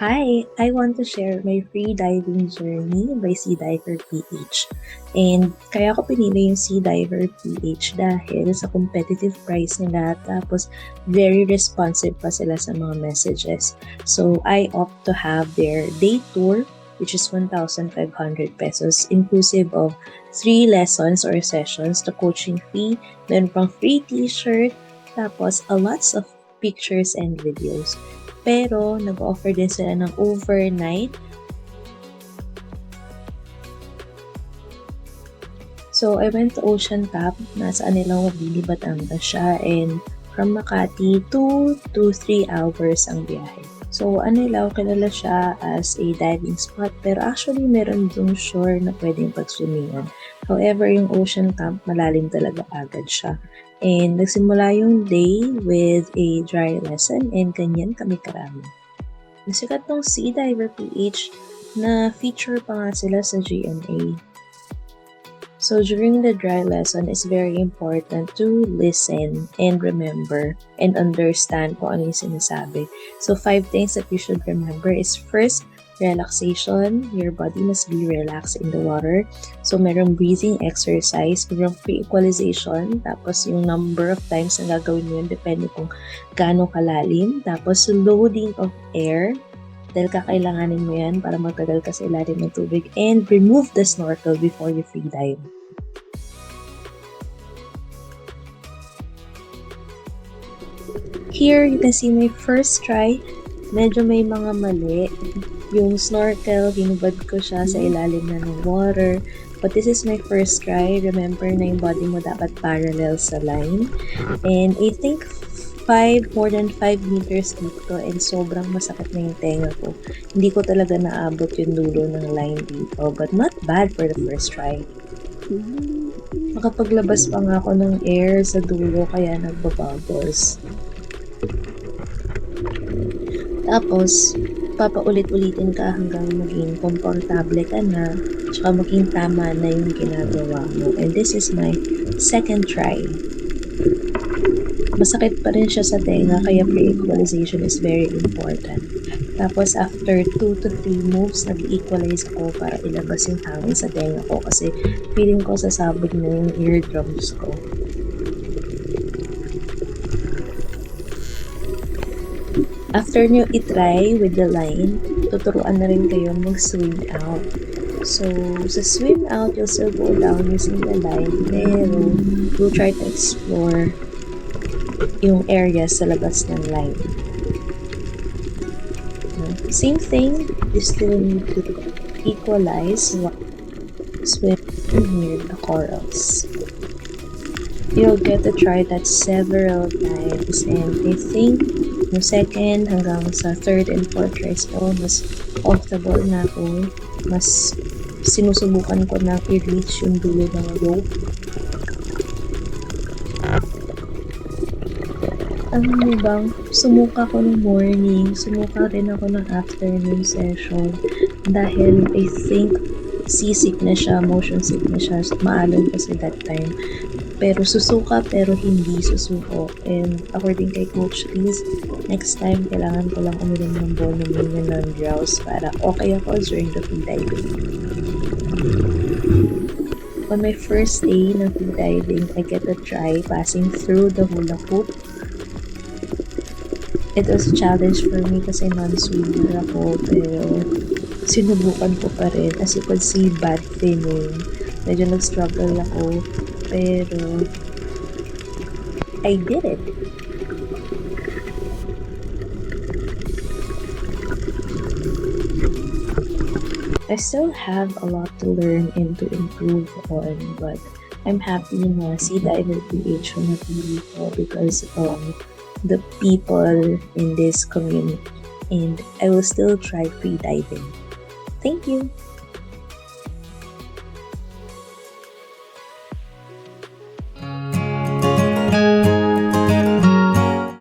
Hi, I want to share my free diving journey by Sea Diver PH. And kaya ko pinili yung Sea Diver PH dahil sa competitive price nila tapos very responsive pa sila sa mga messages. So I opt to have their day tour which is 1,500 pesos inclusive of 3 lessons or sessions, the coaching fee, meron pang free t-shirt, tapos a lots of pictures and videos. Pero nag-offer din sila ng overnight. So I went to Ocean Top, nasa Anilao, Mabini, Batangas siya, and from Makati, 2 to 3 hours ang biyahe. So Anilao, kilala siya as a diving spot, pero actually meron dong shore na pwedeng pag-swimmingan. However, yung Ocean Camp, malalim talaga agad siya. And nagsimula yung day with a dry lesson and ganyan kami karami. Nasikat ng Sea Diver PH na feature pa nga sila sa GMA. So during the dry lesson, it's very important to listen and remember and understand kung ano yung sinasabi. So 5 things that you should remember is first, relaxation. Your body must be relaxed in the water. So merong breathing exercise, merong pre-equalization, tapos yung number of times na gagawin mo yun depende kung gaano kalalim. Tapos loading of air, dahil kakailanganin mo yan para magtagal ka sa ilalim ng tubig, and remove the snorkel before you free dive. Here, you can see my first try. Medyo may mga mali. Yung snorkel, hinubad ko siya sa ilalim na ng water. But this is my first try. Remember na yung body mo dapat parallel sa line. And I think more than 5 meters deep to, and sobrang masakit na yung tenga ko. Hindi ko talaga naabot yung dulo ng line dito. But not bad for the first try. Nakapaglabas pa nga ako ng air sa dulo kaya nagbabubbles. Tapos, papaulit-ulitin ka hanggang maging komportable ka na, tsaka maging tama na yung ginagawa mo. And this is my second try. Masakit pa rin siya sa tenga, kaya pre-equalization is very important. Tapos, after 2 to 3 moves, nag-equalize ako para ilabas yung hangin sa tenga ko kasi feeling ko sasabog na yung eardrums ko. After nyo itry with the line, tuturuan na rin kayo mag-swim out. So, sa swim out, you'll still go down using the line, pero you'll try to explore yung area sa labas ng line. Same thing, you still need to equalize while swim near the corals. You'll get to try that several times, and I think yung second hanggang sa third and fourth tries ko, mas comfortable na ako. Mas sinusubukan ko na i-reach yung dulo ng rope. Alam mo bang, sumuka ko ng morning, sumuka rin ako ng afternoon session dahil I think seasick na siya, motion sick na siya, maalon kasi that time. Pero susuka pero hindi susuko. And according kay Coach Liz, next time kailangan ko lang uminom ng Bonamine na non-drowse para okay ako during the free diving. On my first day ng free diving, I get to try passing through the hula hoop. It was a challenge for me kasi non-swimmer ako, pero sinubukan ko pa rin. As you could see, bad finning. Medyo nag-struggle ako, pero I did it. I still have a lot to learn and to improve on, but I'm happy na Sea Diver PH na napili ko because of the people in this community, and I will still try free diving. Thank you!